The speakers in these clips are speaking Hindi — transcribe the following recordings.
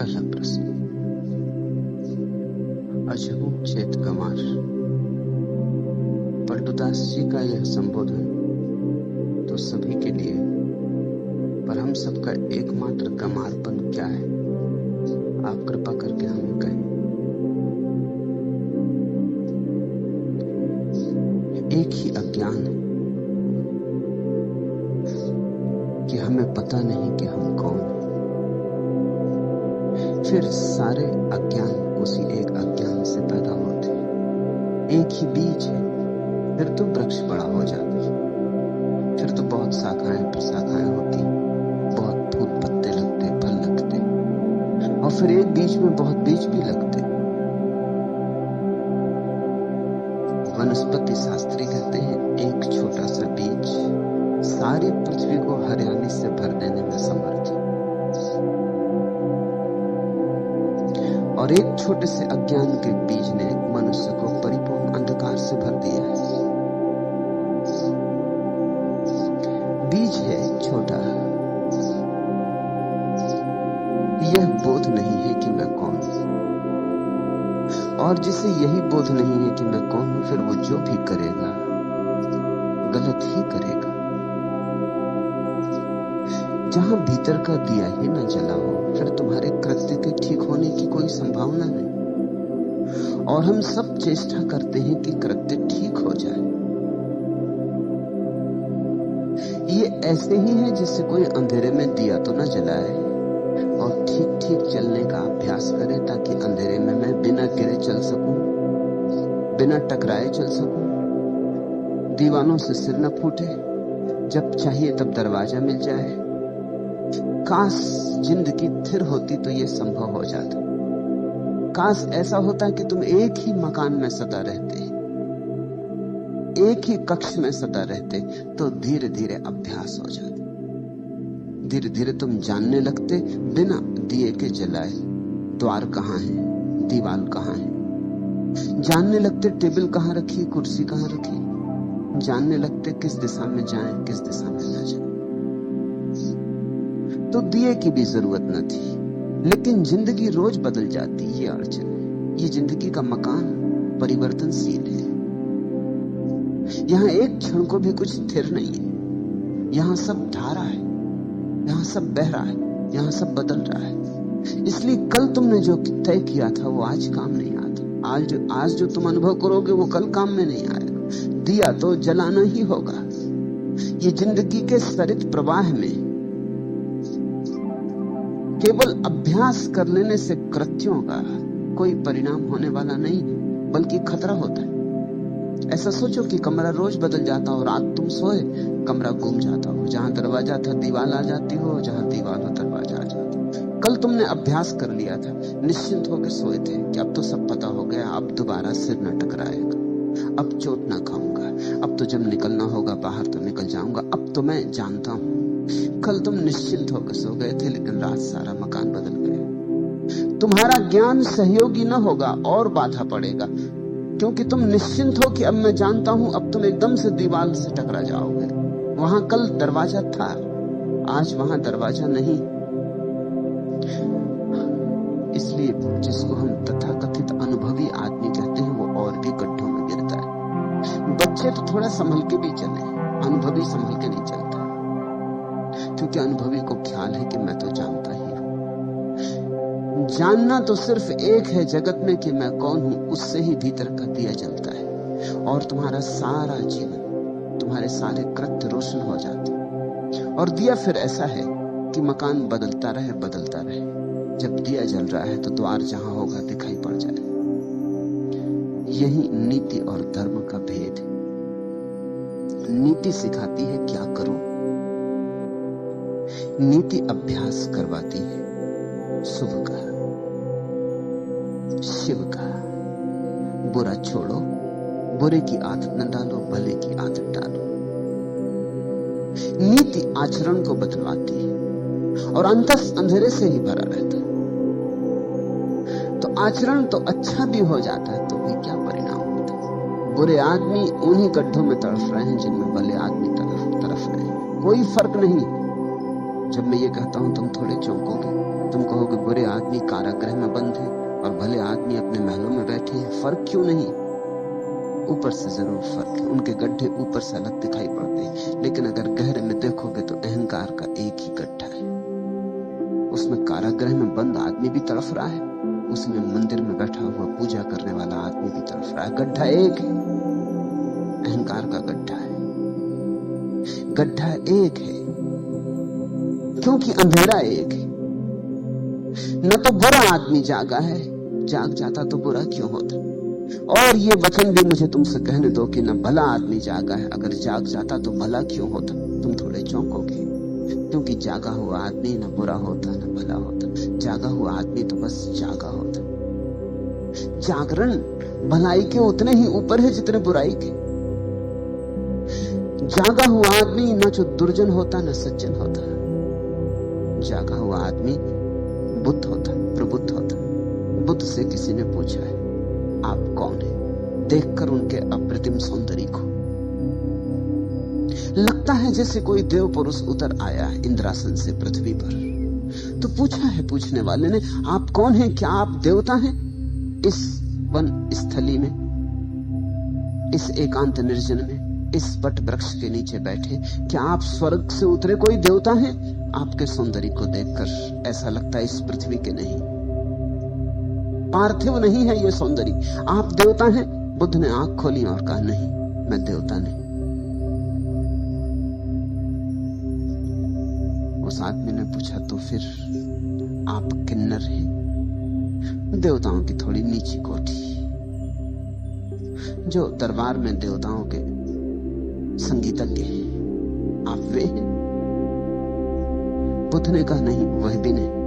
पहला प्रश्न, अजहू चेत गंवार। पलटूदास जी का यह संबोधन तो सभी के लिए, पर हम सबका एकमात्र गंवारपन क्या है, आप कृपा करके हमें कहें। एक ही अज्ञान है कि हमें पता नहीं कि हम कौन हैं। फिर सारे अज्ञान उसी एक अज्ञान से पैदा होते हैं। एक ही बीज है, फिर तो वृक्ष बड़ा हो जाता है, फिर तो बहुत शाखाएं प्रशाखाएं होती, बहुत फूल पत्ते लगते, फल लगते, और फिर एक बीज में बहुत बीज भी लगते। वनस्पति शास्त्री कहते हैं एक छोटा सा बीज सारी पृथ्वी को हरियाली से भर देने में समर्थ है। और एक छोटे से अज्ञान के बीज ने मनुष्य को परिपूर्ण अंधकार से भर दिया है। बीज है छोटा, यह बोध नहीं है कि मैं कौन हूं, और जिसे यही बोध नहीं है कि मैं कौन हूं, फिर वो जो भी करेगा गलत ही करेगा। जहां भीतर का दिया ही न जला हो, फिर तुम्हारे कृत्य के ठीक होने की कोई संभावना नहीं। और हम सब चेष्टा करते हैं कि कृत्य ठीक हो जाए। ये ऐसे ही है जैसे कोई अंधेरे में दिया तो न जलाए और ठीक ठीक चलने का अभ्यास करे, ताकि अंधेरे में मैं बिना गिरे चल सकूं, बिना टकराए चल सकूं, दीवानों से सिर न फूटे, जब चाहिए तब दरवाजा मिल जाए। काश जिंदगी थिर होती तो यह संभव हो जाता। काश ऐसा होता कि तुम एक ही मकान में सदा रहते, एक ही कक्ष में सदा रहते, तो धीरे धीरे अभ्यास हो जाता। धीरे धीरे तुम जानने लगते बिना दिए के जलाए द्वार कहाँ है, दीवार कहाँ है। जानने लगते टेबल कहाँ रखी, कुर्सी कहाँ रखी। जानने लगते किस दिशा में जाएं, किस दिशा में न जाएं। तो दिए की भी जरूरत न थी। लेकिन जिंदगी रोज बदल जाती, ये अड़चन है। ये जिंदगी का मकान परिवर्तनशील है। यहां एक क्षण को भी कुछ स्थिर नहीं है। यहां सब धारा है, यहां सब बह रहा है, यहां सब बदल रहा है। इसलिए कल तुमने जो तय किया था वो आज काम नहीं आता। आज जो तुम अनुभव करोगे वो कल काम में नहीं आएगा। दिया तो जलाना ही होगा। ये जिंदगी के सरित प्रवाह में केवल अभ्यास कर लेने से कृत्यों का कोई परिणाम होने वाला नहीं, बल्कि खतरा होता है। ऐसा सोचो कि कमरा रोज बदल जाता हो, रात तुम सोए कमरा घूम जाता हो, जहां दरवाजा था दीवार आ जाती हो, जहां दीवार हो दरवाजा आ जाता। कल तुमने अभ्यास कर लिया था, निश्चिंत होकर सोए थे कि अब तो सब पता हो गया, अब दोबारा सिर न टकराएगा, अब चोट ना खाऊंगा, अब तो जब निकलना होगा बाहर तो निकल जाऊंगा, अब तो मैं जानता हूं। कल तुम निश्चिंत होकर सो गए थे, लेकिन रात सारा मकान बदल गया। तुम्हारा ज्ञान सहयोगी न होगा और बाधा पड़ेगा, क्योंकि तुम निश्चिंत हो कि अब मैं जानता हूं। अब तुम एकदम से दीवार से टकरा जाओगे। वहां कल दरवाजा था, आज वहां दरवाजा नहीं। इसलिए जिसको हम तथाकथित अनुभवी आदमी कहते हैं, वो और भी गड्ढों में गिरता है। बच्चे तो थोड़ा संभल के भी चले, अनुभवी संभल के नहीं चलता, क्योंकि अनुभवी को ख्याल है कि मैं तो जानता ही हूं। जानना तो सिर्फ एक है जगत में कि मैं कौन हूं, उससे ही भीतर का दिया जलता है और तुम्हारा सारा जीवन, तुम्हारे सारे कृत्य रोशन हो जाते। और दिया फिर ऐसा है कि मकान बदलता रहे बदलता रहे। जब दिया जल रहा है तो द्वार जहां होगा दिखाई पड़ जाए। यही नीति और धर्म का भेद है। नीति सिखाती है क्या करो, नीति अभ्यास करवाती है शुभ का, शिव का। बुरा छोड़ो, बुरे की आदत न डालो, भले की आदत डालो। नीति आचरण को बदलवाती है और अंतस अंधेरे से ही भरा रहता है। तो आचरण तो अच्छा भी हो जाता है तो भी क्या परिणाम होता है। बुरे आदमी उन्हीं गड्ढों में तड़फ रहे हैं जिनमें भले आदमी तरफ रहे हैं। कोई फर्क नहीं। जब मैं ये कहता हूं तुम थोड़े चौंकोगे, तुम कहोगे बुरे आदमी कारागृह में बंद है और भले आदमी अपने महलों में बैठे हैं। फर्क क्यों नहीं? ऊपर से जरूर फर्क है, उनके गड्ढे ऊपर से अलग दिखाई पड़ते हैं, लेकिन अगर गहरे में देखोगे तो अहंकार का एक ही गड्ढा है। उसमें कारागृह में बंद आदमी भी तड़फ रहा है, उसमें मंदिर में बैठा हुआ पूजा करने वाला आदमी भी तड़फ रहा है। गड्ढा एक है, अहंकार का गड्ढा है। गड्ढा एक है क्योंकि अंधेरा एक है। न तो बुरा आदमी जागा है, जाग जाता तो बुरा क्यों होता। और ये वचन भी मुझे तुमसे कहने दो कि न भला आदमी जागा है, अगर जाग जाता तो भला क्यों होता। तुम थोड़े चौंकोगे, क्योंकि जागा हुआ आदमी न बुरा होता न भला होता। जागा हुआ आदमी तो बस जागा होता। जागरण भलाई के उतने ही ऊपर है जितने बुराई के। जागा हुआ आदमी न जो दुर्जन होता न सज्जन होता। जागा हुआ आदमी बुद्ध होता, प्रबुद्ध होता। बुद्ध से किसी ने पूछा है आप कौन है, देखकर उनके अप्रतिम सौंदर्य को लगता है जैसे कोई देव पुरुष उतर आया है इंद्रासन से पृथ्वी पर। तो पूछा है पूछने वाले ने आप कौन हैं, क्या आप देवता हैं? इस वन स्थली में, इस एकांत निर्जन में, इस वट वृक्ष के नीचे बैठे, क्या आप स्वर्ग से उतरे कोई देवता हैं? आपके सौंदर्य को देखकर ऐसा लगता है इस पृथ्वी के नहीं, पार्थिव नहीं है ये सौंदर्य। आप देवता हैं? बुद्ध ने आंख खोली और कहा नहीं, मैं देवता नहीं। उस आदमी ने पूछा तो फिर आप किन्नर हैं, देवताओं की थोड़ी नीची कोटि, जो दरबार में देवताओं के संगीतज्ञ हैं, आप वे हैं? बुद्ध ने कहा नहीं, वह भी नहीं।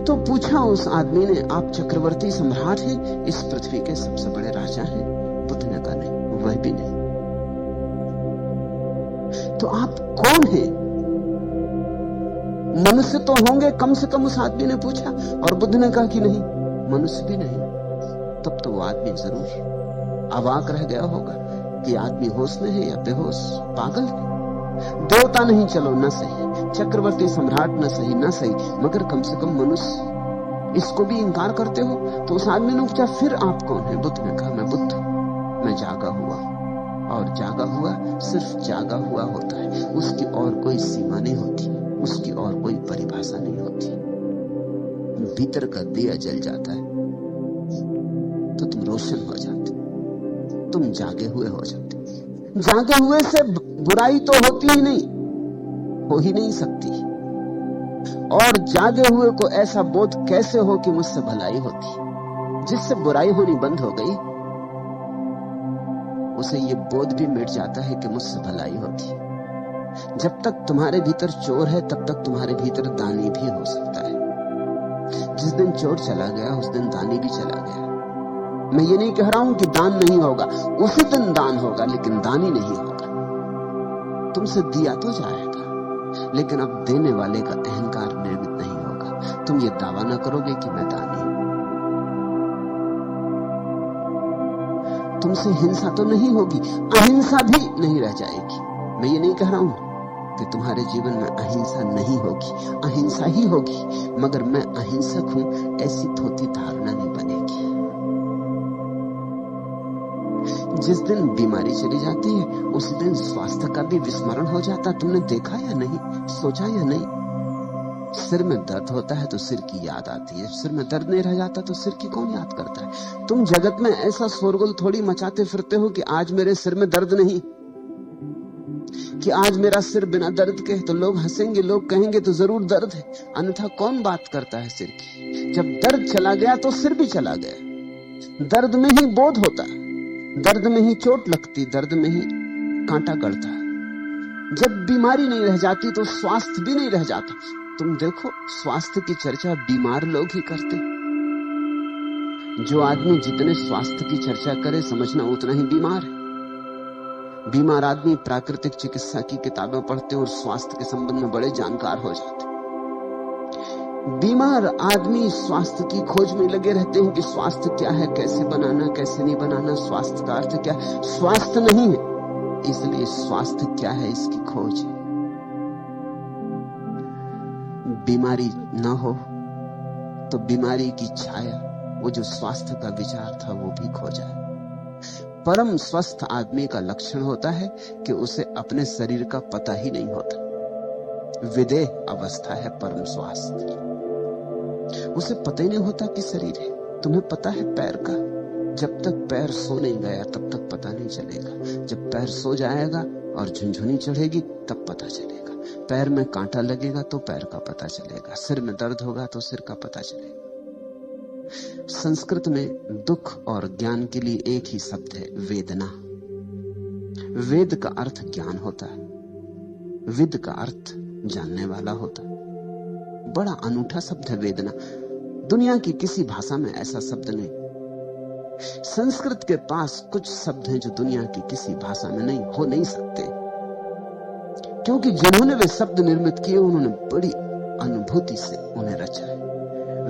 तो पूछा उस आदमी ने आप चक्रवर्ती सम्राट हैं, इस पृथ्वी के सबसे बड़े राजा हैं? बुद्ध ने कहा नहीं, वह भी नहीं। तो आप कौन हैं? मनुष्य तो होंगे कम से कम, उस आदमी ने पूछा। और बुद्ध ने कहा कि नहीं, मनुष्य भी नहीं। तब तो वो आदमी जरूर अवाक रह गया होगा कि आदमी होश में है या बेहोश, पागल है। देवता नहीं चलो न सही, चक्रवर्ती सम्राट न सही, न सही, मगर कम से कम मनुष्य, इसको भी इंकार करते हो? तो उस आदमी ने पूछा फिर आप कौन है? बुद्ध ने कहा मैं बुद्ध, मैं जागा हुआ। और जागा हुआ सिर्फ जागा हुआ होता है, उसकी और कोई सीमा नहीं होती, उसकी और कोई परिभाषा नहीं होती। भीतर का दिया जल जाता है तो तुम रोशन हो जाते, तुम जागे हुए हो जाते। जागे हुए से बुराई तो होती ही नहीं, हो ही नहीं सकती। और जागे हुए को ऐसा बोध कैसे हो कि मुझसे भलाई होती? जिससे बुराई होनी बंद हो गई उसे ये बोध भी मिट जाता है कि मुझसे भलाई होती। जब तक तुम्हारे भीतर चोर है तब तक तुम्हारे भीतर दानी भी हो सकता है। जिस दिन चोर चला गया उस दिन दानी भी चला गया। मैं ये नहीं कह रहा हूं कि दान नहीं होगा, उसी दिन दान होगा, लेकिन दानी नहीं होगा। तुमसे दिया तो जाएगा, लेकिन अब देने वाले का अहंकार निर्मित नहीं होगा। तुम ये दावा ना करोगे कि मैं दानी हूं। तुमसे हिंसा तो नहीं होगी, अहिंसा भी नहीं रह जाएगी। मैं ये नहीं कह रहा हूं कि तुम्हारे जीवन में अहिंसा नहीं होगी, अहिंसा ही होगी, मगर मैं अहिंसक हूं ऐसी थोथी धारणा नहीं बनेगी। जिस दिन बीमारी चली जाती है उस दिन स्वास्थ्य का भी विस्मरण हो जाता। तुमने देखा या नहीं, सोचा या नहीं? सिर में दर्द होता है तो सिर की याद आती है, सिर में दर्द नहीं रह जाता तो सिर की कौन याद करता है? तुम जगत में ऐसा शोरगुल थोड़ी मचाते फिरते हो कि आज मेरे सिर में दर्द नहीं, कि आज मेरा सिर बिना दर्द के है। तो लोग हंसेंगे, लोग कहेंगे तो जरूर दर्द है, अन्यथा कौन बात करता है सिर की? जब दर्द चला गया तो सिर भी चला गया। दर्द में ही बोध होता, दर्द में ही चोट लगती, दर्द में ही कांटा गड़ता। जब बीमारी नहीं रह जाती तो स्वास्थ्य भी नहीं रह जाता। तुम देखो, स्वास्थ्य की चर्चा बीमार लोग ही करते। जो आदमी जितने स्वास्थ्य की चर्चा करे समझना उतना ही बीमार है। बीमार आदमी प्राकृतिक चिकित्सा की किताबें पढ़ते और स्वास्थ्य के संबंध में बड़े जानकार हो जाते। बीमार आदमी स्वास्थ्य की खोज में लगे रहते हैं कि स्वास्थ्य क्या है, कैसे बनाना, कैसे नहीं बनाना, स्वास्थ्य का अर्थ क्या है। स्वास्थ्य नहीं है, इसलिए स्वास्थ्य क्या है इसकी खोज है। बीमारी ना हो तो बीमारी की छाया, वो जो स्वास्थ्य का विचार था, वो भी खो जाए। परम स्वस्थ आदमी का लक्षण होता है कि उसे अपने शरीर का पता ही नहीं होता। विदेह अवस्था है परम स्वास्थ्य। उसे पता ही नहीं होता कि शरीर है। तुम्हें पता है पैर का, जब तक पैर सो नहीं गया तब तक पता नहीं चलेगा। जब पैर सो जाएगा और झुनझुनी चढ़ेगी तब पता चलेगा। पैर में कांटा लगेगा तो पैर का पता चलेगा। सिर में दर्द होगा तो सिर का पता चलेगा। संस्कृत में दुख और ज्ञान के लिए एक ही शब्द है, वेदना। वेद का अर्थ ज्ञान होता है, विद का अर्थ जानने वाला होता है। बड़ा अनूठा शब्द है वेदना। दुनिया की किसी भाषा में ऐसा शब्द नहीं। संस्कृत के पास कुछ शब्द हैं जो दुनिया की किसी भाषा में नहीं हो नहीं सकते, क्योंकि जिन्होंने वे शब्द निर्मित किए उन्होंने बड़ी अनुभूति से उन्हें रचा है।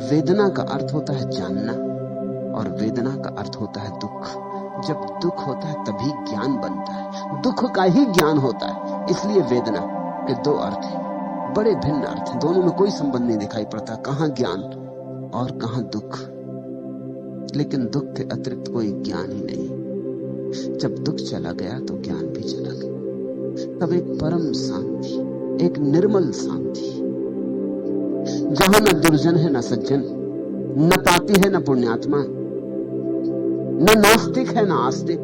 वेदना का अर्थ होता है जानना और वेदना का अर्थ होता है दुख। जब दुख होता है तभी ज्ञान बनता है। दुख का ही ज्ञान होता है। इसलिए वेदना के दो अर्थ हैं, बड़े भिन्न अर्थ हैं। दोनों में कोई संबंध नहीं दिखाई पड़ता, कहां ज्ञान और कहां दुख। लेकिन दुख के अतिरिक्त कोई ज्ञान ही नहीं। जब दुख चला गया तो ज्ञान भी चला गया। तब एक परम शांति, एक निर्मल शांति, जहां न दुर्जन है न सज्जन, न पापी है न पुण्यात्मा, न नास्तिक है न आस्तिक।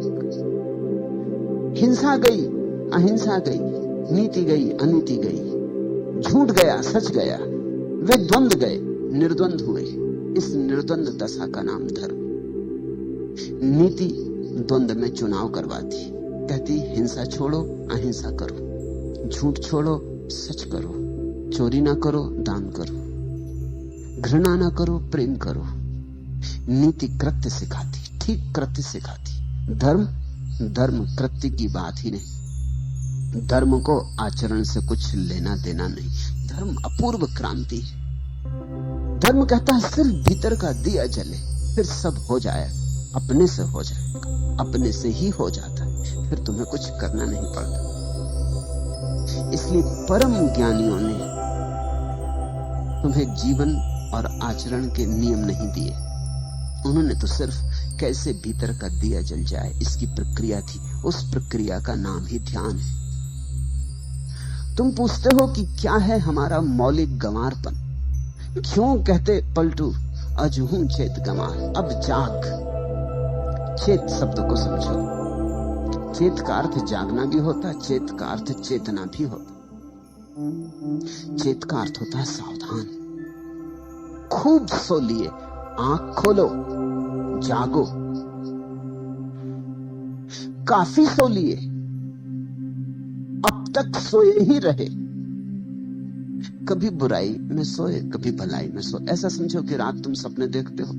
हिंसा गई, अहिंसा गई, नीति गई, अनीति गई, झूठ गया, सच गया, वे द्वंद्व गए, निर्द्वंद हुए। इस निर्द्वंद दशा का नाम धर्म। नीति द्वंद्व में चुनाव करवाती, कहती हिंसा छोड़ो, अहिंसा करो, झूठ छोड़ो, सच करो, चोरी ना करो, दान करो, घृणा ना करो, प्रेम करो। नीति कृत्य सिखाती, ठीक कृत्य सिखाती। धर्म कृत्य की बात ही नहीं। धर्म को आचरण से कुछ लेना देना नहीं। धर्म अपूर्व क्रांति है। धर्म कहता है सिर्फ भीतर का दिया जले, फिर सब हो जाए, अपने से हो जाएगा, अपने से ही हो जाता है, फिर तुम्हें कुछ करना नहीं पड़ता। इसलिए परम ज्ञानियों ने तुम्हें जीवन और आचरण के नियम नहीं दिए। उन्होंने तो सिर्फ कैसे भीतर का दिया जल जाए इसकी प्रक्रिया थी। उस प्रक्रिया का नाम ही ध्यान है। तुम पूछते हो कि क्या है हमारा मौलिक गंवारपन, क्यों कहते पलटू अजहू चेत गंवार। अब जाग। चेत शब्द को समझो। चेत का अर्थ जागना भी होता है, चेत का अर्थ चेतना भी होता। चेत का अर्थ होता है सावधान। खूब सो लिए, आंख खोलो, जागो। काफी सो लिए, अब तक सोए ही रहे। कभी बुराई में सोए, कभी भलाई में सोए। ऐसा समझो कि रात तुम सपने देखते हो।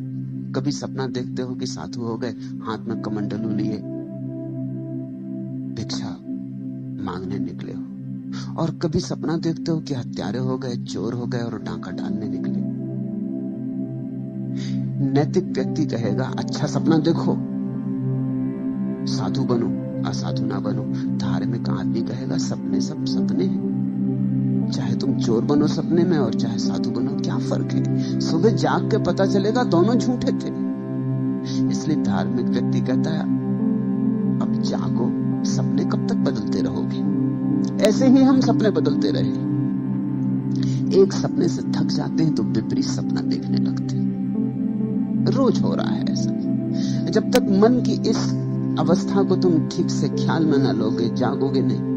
कभी सपना देखते हो कि साधु हो गए, हाथ में कमंडलू लिए भिक्षा मांगने निकले हो, और कभी सपना देखते हो कि हत्यारे हो गए, चोर हो गए और डांका डालने निकले। नैतिक व्यक्ति कहेगा अच्छा सपना देखो, साधु बनो, असाधु ना बनो। धार्मिक आदमी कहेगा सपने सब सपने हैं, चाहे तुम चोर बनो सपने में और चाहे साधु बनो, क्या फर्क है। सुबह जाग के पता चलेगा दोनों झूठे थे। इसलिए धार्मिक व्यक्ति कहता है अब जागो, सपने कब तक बदलते रहोगे। ऐसे ही हम सपने बदलते रहे। एक सपने से थक जाते हैं तो विपरीत सपना देखने लगते हैं। रोज हो रहा है ऐसा। जब तक मन की इस अवस्था को तुम ठीक से ख्याल में न लोगे, जागोगे नहीं।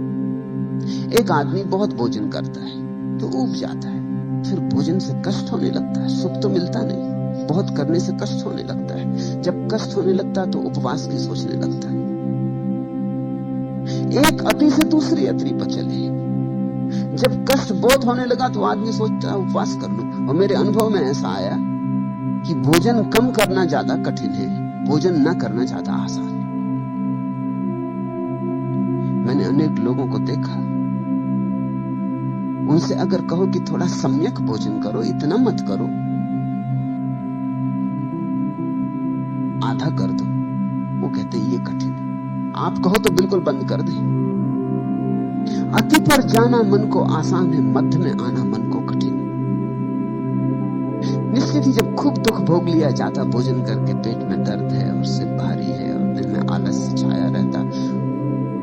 एक आदमी बहुत भोजन करता है तो ऊब जाता है, फिर भोजन से कष्ट होने लगता है, सुख तो मिलता नहीं, बहुत करने से कष्ट होने लगता है। जब कष्ट होने लगता है तो उपवास की सोचने लगता है। एक अति से दूसरी अति पर चले। जब कष्ट बहुत होने लगा तो आदमी सोचता है उपवास कर लूं। और मेरे अनुभव में ऐसा आया कि भोजन कम करना ज्यादा कठिन है, भोजन न करना ज्यादा आसान है। मैंने अनेक लोगों को देखा, उनसे अगर कहो कि थोड़ा सम्यक भोजन करो, इतना मत करो, आधा कर दो, वो कहते ये कठिन है। आप कहो तो बिल्कुल बंद कर दे। अति पर जाना मन को आसान है, मध्य में आना मन को कठिन है। निश्चित ही जब खूब दुख भोग लिया जाता भोजन करके, पेट में दर्द है और सिर भारी है और दिल में आलस छाया रहता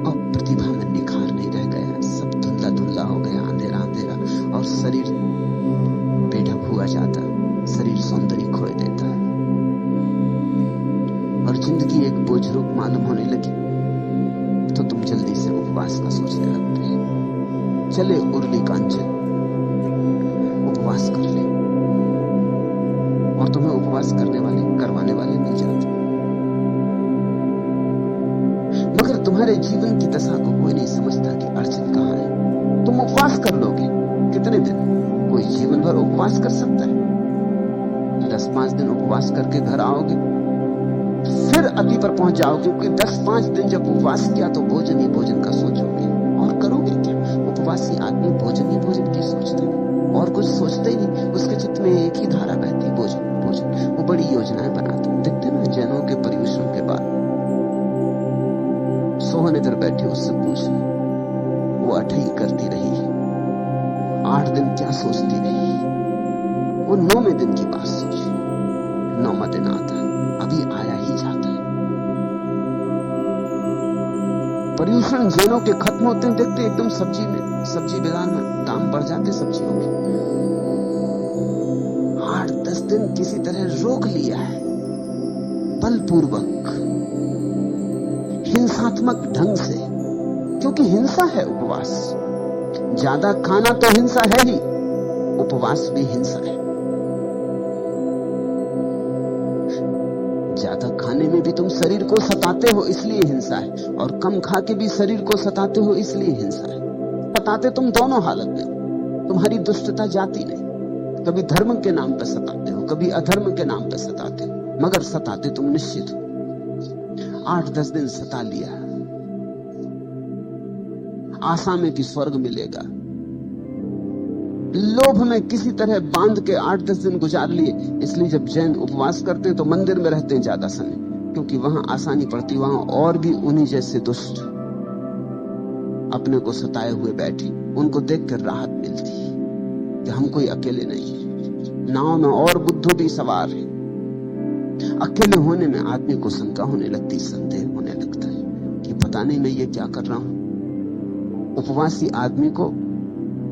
और प्रतिभा में निखार नहीं रह गया, सब धुंधला धुंधला हो गया, अंधेरा अंधेरा, और शरीर बेढप हुआ जाता, शरीर सौंदर्य खोए देता है और जिंदगी एक बोझ रूप मालूम होने लगी, तो तुम जल्दी से उपवास का सोचने लगते हैं। चले उर्ली कांचन, उपवास कर ले, और तुम्हें उपवास करवाने वाले मिल जाते। मगर तुम्हारे जीवन की दशा को कोई नहीं समझता कि अड़चन कहां है। तुम उपवास कर लोगे कितने दिन? कोई जीवन भर उपवास कर सकता है? 10-5 दिन उपवास करके घर आओगे, फिर अति पर पहुंच जाओगे, क्योंकि 10-5 दिन जब उपवास किया तो भोजन ही भोजन का सोचोगे, और करोगे क्या? उपवासी आदमी भोजन ही भोजन की सोचता है, और कुछ सोचते ही नहीं। उसके चित्त में एक ही धारा बहती, भोजन भोजन। वो बड़ी योजनाएं बनाते हैं, देखते ना जैनों के पर्युषण के बाद सोहन इधर बैठे, उससे पूछ, वो अठई करती रही 8 दिन क्या सोचती रही? वो 9वें दिन की बात सोची। 9वां दिन आता है, अभी आया ही जाता है। पर्युषण जैनों के खत्म होते हैं, देखते एकदम सब्जी बाजार में दाम बढ़ जाते सब्जियों के। 8-10 दिन किसी तरह रोक लिया है, बलपूर्वक, हिंसात्मक ढंग से, क्योंकि हिंसा है उपवास। ज्यादा खाना तो हिंसा है ही, उपवास भी हिंसा है। ज्यादा खाने में भी तुम शरीर को सताते हो, इसलिए हिंसा है, और कम खा के भी शरीर को सताते हो, इसलिए हिंसा है। सताते तुम दोनों हालत में, तुम्हारी दुष्टता जाती नहीं। कभी धर्म के नाम पर सताते हो, कभी अधर्म के नाम पर सताते हो, मगर सताते तुम निश्चित हो। 8-10 दिन सता लिया, आशा में कि स्वर्ग मिलेगा, लोभ में किसी तरह बांध के 8-10 दिन गुजार लिए। इसलिए जब जैन उपवास करते हैं तो मंदिर में रहते हैं ज्यादा समय, क्योंकि वहां आसानी पड़ती। वहां और भी उन्हीं जैसे दुष्ट अपने को सताए हुए बैठी, उनको देखकर राहत मिलती कि हम कोई अकेले नहीं, नाव में और बुद्धू भी सवार है। अकेले होने में आदमी को शंका होने लगती, संदेह होने लगता है कि पता नहीं मैं ये क्या कर रहा हूं। उपवासी आदमी को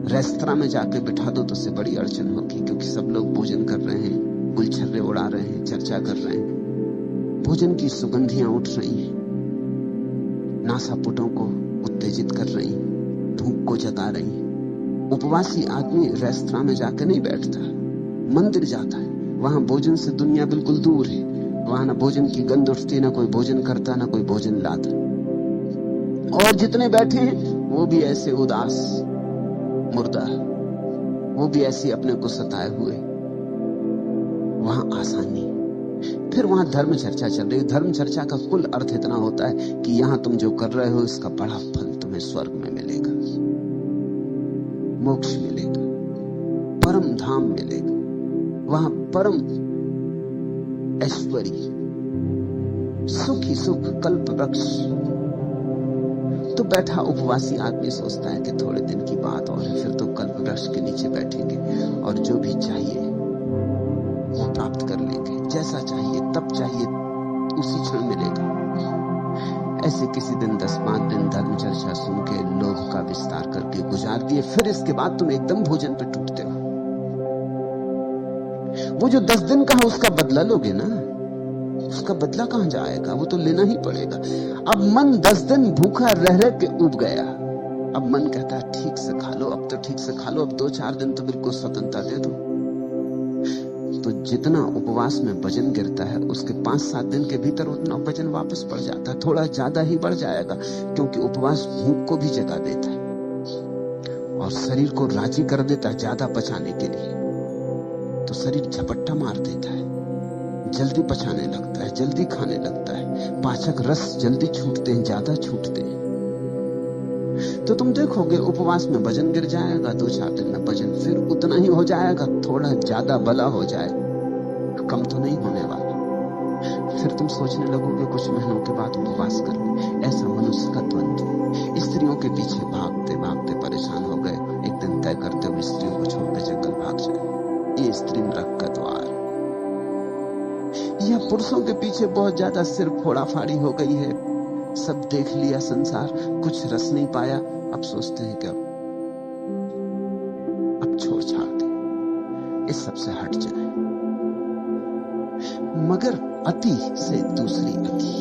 रेस्तरां में जाके बिठा दो तो उससे बड़ी अड़चन होगी, क्योंकि सब लोग भोजन कर रहे हैं, गुलछर्रे उड़ा रहे हैं, चर्चा कर रहे हैं, भोजन की सुगंधियां उठ रही हैं, नासापुटों को उत्तेजित कर रही हैं, भूख को जगा रही हैं। उपवासी आदमी रेस्तरां में जाके नहीं बैठता, मंदिर जाता है। वहां भोजन से दुनिया बिल्कुल दूर है, वहां ना भोजन की गंध उठती, ना कोई भोजन करता, ना कोई भोजन लाता। और जितने बैठे हैं वो भी ऐसे उदास मुर्दा, वो भी ऐसे अपने को सताए हुए। वहां आसानी, फिर वहां धर्म चर्चा चल रही है। धर्म चर्चा का कुल अर्थ इतना होता है कि यहां तुम जो कर रहे हो इसका बड़ा फल तुम्हें स्वर्ग में मिलेगा, मोक्ष मिलेगा, परम धाम मिलेगा, वहां परम ऐश्वर्य, सुख ही सुख, कल्प वृक्ष। तो बैठा उपवासी आदमी सोचता है कि थोड़े दिन की बात और है, फिर तो कल्प वृक्ष के नीचे बैठेंगे और जो भी चाहिए वो प्राप्त कर लेंगे, जैसा चाहिए तब चाहिए उसी क्षण मिलेगा। ऐसे किसी दिन 10-5 दिन धर्म चर्चा सुन के लोभ का विस्तार करके गुजार दिए, फिर इसके बाद तुम एकदम भोजन पे टूटते हो। वो जो 10 दिन का है उसका बदला लोगे ना, उसका बदला कहां जाएगा, वो तो लेना ही पड़ेगा। अब मन 10 दिन भूखा रह रह के उब गया, अब मन कहता है ठीक से खा लो, अब तो ठीक से खा लो, अब 2-4 दिन तो बिल्कुल स्वतंत्रता दे दो। तो जितना उपवास में वजन गिरता है उसके 5-7 दिन के भीतर उतना वजन वापस बढ़ जाता है, थोड़ा ज्यादा ही बढ़ जाएगा, क्योंकि उपवास भूख को भी जगा देता है और शरीर को राजी कर देता है ज्यादा पचाने के लिए। तो शरीर झपट्टा मार देता है, जल्दी पचाने लगता है, जल्दी खाने लगता है, पाचक रस जल्दी छूटते हैं, ज्यादा छूटते हैं। तो तुम देखोगे उपवास में वजन गिर जाएगा, 2-4 दिन में वजन फिर उतना ही हो जाएगा, थोड़ा ज्यादा भला हो जाए, कम तो नहीं होने वाला। फिर तुम सोचने लगोगे कुछ महीनों के बाद उपवास कर ले। ऐसा मनुष्य का द्वंद्व। स्त्रियों के पीछे भागते भागते परेशान हो गए, एक दिन तय करते हुए स्त्रियों को छोड़कर जंगल भाग जाए। ये स्त्री नरक का द्वार। यह पुरुषों के पीछे बहुत ज्यादा सिर फोड़ा फाड़ी हो गई है, सब देख लिया संसार, कुछ रस नहीं पाया, अब सोचते हैं कि अब छोड़ छाड़ दे, इस सबसे हट जाए। मगर अति से दूसरी अति,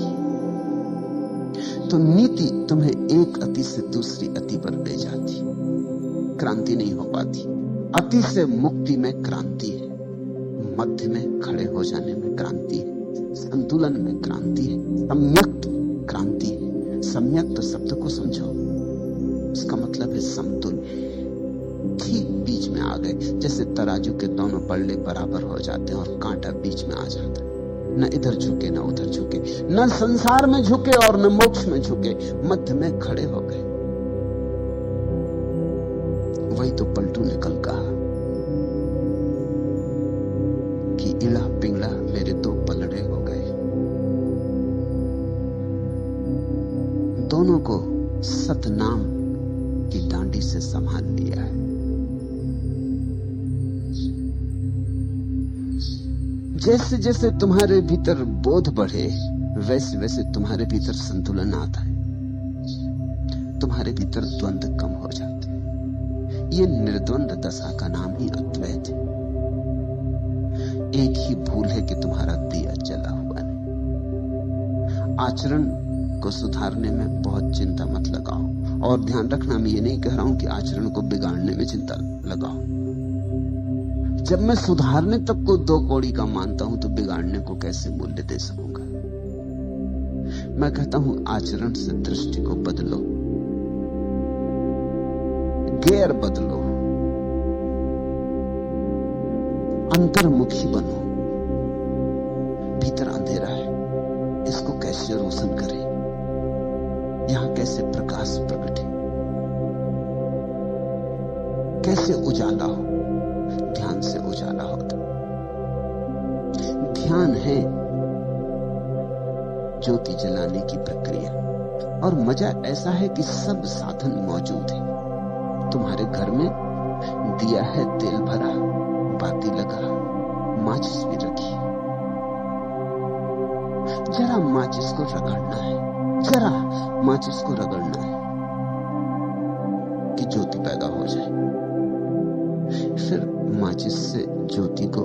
तो नीति तुम्हें एक अति से दूसरी अति पर ले जाती, क्रांति नहीं हो पाती। अति से मुक्ति में क्रांति है, मध्य में खड़े हो जाने में क्रांति है, संतुलन में क्रांति है, सम्यक क्रांति है। सम्यक शब्द को समझो, उसका मतलब है समतुल, ठीक बीच में आ गए। जैसे तराजू के दोनों पल्ले बराबर हो जाते हैं और कांटा बीच में आ जाता है, न इधर झुके न उधर झुके, न संसार में झुके और न मोक्ष में झुके, मध्य में खड़े हो गए। वही तो पलटू ने कल कहा कि इड़ा पिंगड़ा मेरे 2 पलड़े हो गए। दोनों को सतनाम की डांडी से संभाल लिया है। जैसे जैसे तुम्हारे भीतर बोध बढ़े, वैसे वैसे तुम्हारे भीतर संतुलन आता है, तुम्हारे भीतर द्वंद्व कम हो जाते हैं। ये निर्द्वंद दशा का नाम ही अद्वैत है। एक ही भूल है कि तुम्हारा दिया जला हुआ नहीं। आचरण को सुधारने में बहुत चिंता मत लगाओ, और ध्यान रखना, मैं ये नहीं कह रहा हूं कि आचरण को बिगाड़ने में चिंता लगाओ। जब मैं सुधारने तक को 2 कौड़ी का मानता हूं तो बिगाड़ने को कैसे मूल्य दे सकूंगा। मैं कहता हूं आचरण से दृष्टि को बदलो, गेर बदलो, अंतर्मुखी बनो। भीतर अंधेरा है, इसको कैसे रोशन करें, यहां कैसे प्रकाश प्रकटे, कैसे उजाला हो। ध्यान से उजाला होता। ध्यान है ज्योति जलाने की प्रक्रिया, और मजा ऐसा है कि सब साधन मौजूद है। तुम्हारे घर में दिया है, तेल भरा, बाती लगा, माचिस भी रखी। जरा माचिस को रगड़ना है, जरा माचिस को रगड़ना है कि ज्योति पैदा हो जाए। फिर माचिस से ज्योति को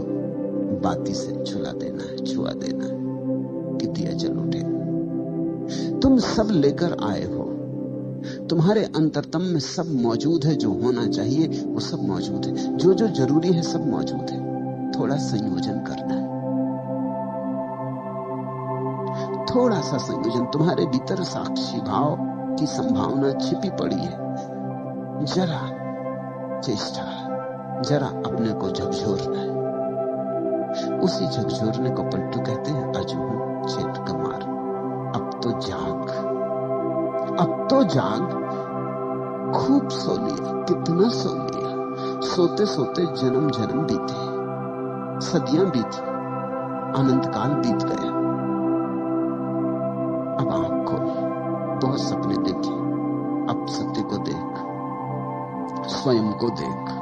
बाती से छुआ देना है कि दिया जल उठे। तुम सब लेकर आए हो, तुम्हारे अंतरतम में सब मौजूद है। जो होना चाहिए वो सब मौजूद है, जो जो जरूरी है सब मौजूद है। थोड़ा संयोजन करना है, थोड़ा सा संयोजन। तुम्हारे भीतर साक्षी भाव की संभावना छिपी पड़ी है। जरा चेष्टा, जरा अपने को झकझोरना है। उसी झकझोरने को पलटू कहते हैं। अजहू छेद कमार, अब तो जाग, अब तो जाग। खूब सो लिया, कितना सो लिया। सोते सोते जन्म जन्म बीते, सदियां बीती, अनंत काल बीत गया। अब आंख खोल, बहुत सपने देखे, अब सत्य को देख, स्वयं को देख।